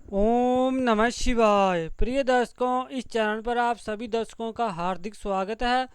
ओम नमः शिवाय। प्रिय दर्शकों, इस चैनल पर आप सभी दर्शकों का हार्दिक स्वागत है।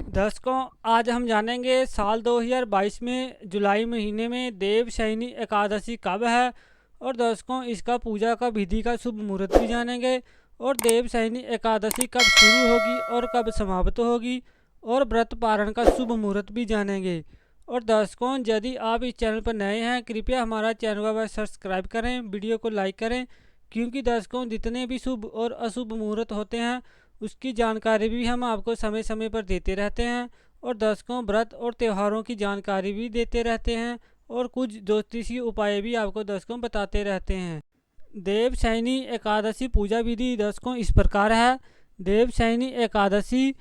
दर्शकों, आज हम जानेंगे साल 2022 में जुलाई महीने में देवशयनी एकादशी कब है और दर्शकों इसका पूजा का विधि का शुभ मुहूर्त भी जानेंगे और देवशयनी एकादशी कब शुरू होगी और कब समाप्त होगी और व्रत पारण का शुभ मुहूर्त भी जानेंगे। और दर्शकों, यदि आप इस चैनल पर नए हैं, कृपया हमारा चैनल को सब्सक्राइब करें, वीडियो को लाइक करें, क्योंकि दर्शकों जितने भी शुभ और अशुभ मुहूर्त होते हैं उसकी जानकारी भी हम आपको समय समय पर देते रहते हैं। और दर्शकों, व्रत और त्योहारों की जानकारी भी देते रहते हैं और कुछ ज्योतिषीय उपाय भी आपको दर्शकों बताते रहते हैं। देवशयनी एकादशी पूजा विधि दर्शकों इस प्रकार है। देवशयनी एकादशी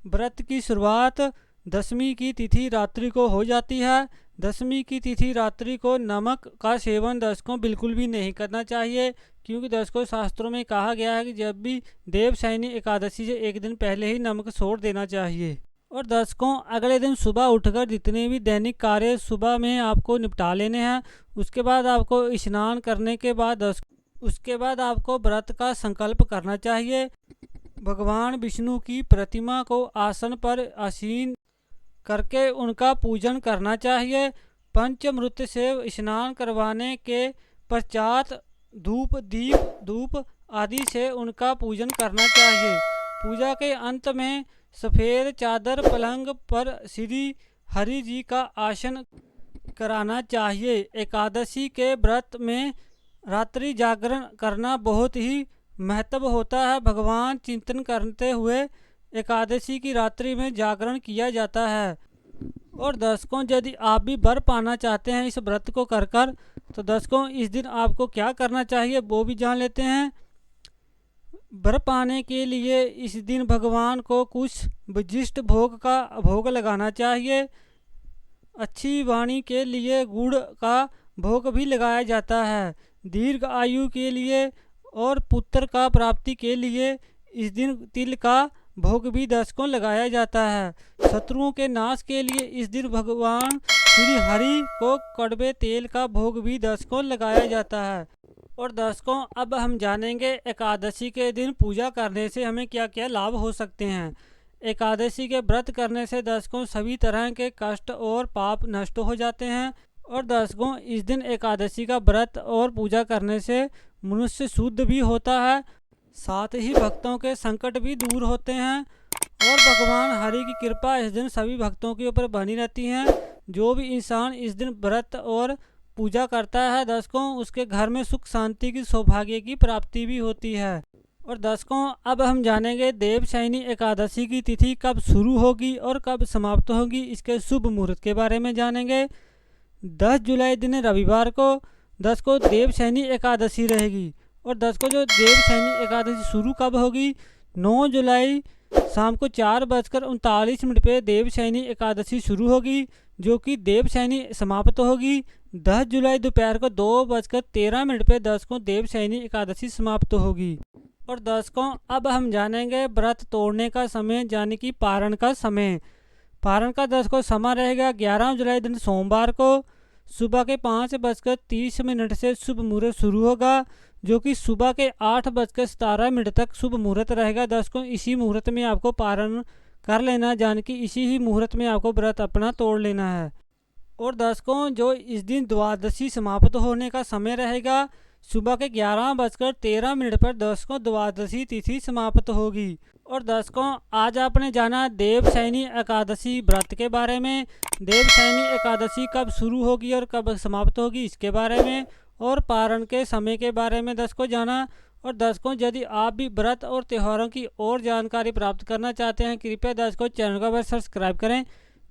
व्रत की शुरुआत दशमी की तिथि रात्रि को हो जाती है। दशमी की तिथि रात्रि को नमक का सेवन दर्शकों बिल्कुल भी नहीं करना चाहिए, क्योंकि दर्शकों शास्त्रों में कहा गया है कि जब भी देवशयनी एकादशी से एक दिन पहले ही नमक छोड़ देना चाहिए। और दर्शकों, अगले दिन सुबह उठकर जितने भी दैनिक कार्य सुबह में आपको निपटा लेने हैं। उसके बाद आपको स्नान करने के बाद उसके बाद आपको व्रत का संकल्प करना चाहिए। भगवान विष्णु की प्रतिमा को आसन पर आसीन करके उनका पूजन करना चाहिए। पंचमृत से स्नान करवाने के पश्चात धूप दीप धूप आदि से उनका पूजन करना चाहिए। पूजा के अंत में सफ़ेद चादर पलंग पर श्री हरि जी का आसन कराना चाहिए। एकादशी के व्रत में रात्रि जागरण करना बहुत ही महत्व होता है। भगवान चिंतन करते हुए एकादशी की रात्रि में जागरण किया जाता है। और दर्शकों, यदि आप भी वर पाना चाहते हैं इस व्रत को कर तो दर्शकों इस दिन आपको क्या करना चाहिए वो भी जान लेते हैं। वर पाने के लिए इस दिन भगवान को कुछ विशिष्ट भोग लगाना चाहिए। अच्छी वाणी के लिए गुड़ का भोग भी लगाया जाता है। दीर्घ आयु के लिए और पुत्र का प्राप्ति के लिए इस दिन तिल का भोग भी दर्शकों लगाया जाता है। शत्रुओं के नाश के लिए इस दिन भगवान श्री हरि को कड़वे तेल का भोग भी दर्शकों लगाया जाता है। और दर्शकों, अब हम जानेंगे एकादशी के दिन पूजा करने से हमें क्या क्या लाभ हो सकते हैं। एकादशी के व्रत करने से दर्शकों सभी तरह के कष्ट और पाप नष्ट हो जाते हैं। और दर्शकों, इस दिन एकादशी का व्रत और पूजा करने से मनुष्य शुद्ध भी होता है, साथ ही भक्तों के संकट भी दूर होते हैं और भगवान हरि की कृपा इस दिन सभी भक्तों के ऊपर बनी रहती है। जो भी इंसान इस दिन व्रत और पूजा करता है दर्शकों, उसके घर में सुख शांति की सौभाग्य की प्राप्ति भी होती है। और दर्शकों, अब हम जानेंगे देवशयनी एकादशी की तिथि कब शुरू होगी और कब समाप्त होगी, इसके शुभ मुहूर्त के बारे में जानेंगे। 10 जुलाई दिन रविवार को दर्शकों देवशयनी एकादशी रहेगी। और दर्शकों, जो देवशयनी एकादशी शुरू कब होगी, 9 जुलाई शाम को 4:39 पे देवशयनी एकादशी शुरू होगी, जो कि देवशयनी समाप्त होगी 10 जुलाई दोपहर को 2:13 पे दर्शकों देवशयनी एकादशी समाप्त होगी। और दर्शकों, अब हम जानेंगे व्रत तोड़ने का समय, यानी कि पारण का समय। पारण का दर्शकों समय रहेगा 11 जुलाई दिन सोमवार को सुबह के 5:30 से शुभ मुहूर्त शुरू होगा, जो कि सुबह के 8:17 तक शुभ मुहूर्त रहेगा। दर्शकों, इसी मुहूर्त में आपको पारण कर लेना, यानी कि इसी ही मुहूर्त में आपको व्रत अपना तोड़ लेना है। और दर्शकों, जो इस दिन द्वादशी समाप्त होने का समय रहेगा सुबह के 11:13 पर दर्शकों द्वादशी तिथि समाप्त होगी। और दर्शकों, आज आपने जाना देवशयनी एकादशी व्रत के बारे में, देवशयनी एकादशी कब शुरू होगी और कब समाप्त होगी इसके बारे में, और पारण के समय के बारे में दर्शकों जाना। और दर्शकों, यदि आप भी व्रत और त्योहारों की और जानकारी प्राप्त करना चाहते हैं, कृपया दर्शकों चैनल को सब्सक्राइब करें,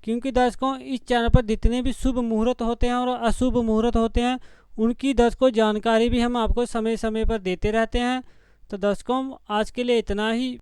क्योंकि दर्शकों इस चैनल पर जितने भी शुभ मुहूर्त होते हैं और अशुभ मुहूर्त होते हैं उनकी दर्शकों जानकारी भी हम आपको समय समय पर देते रहते हैं। तो दर्शकों, आज के लिए इतना ही।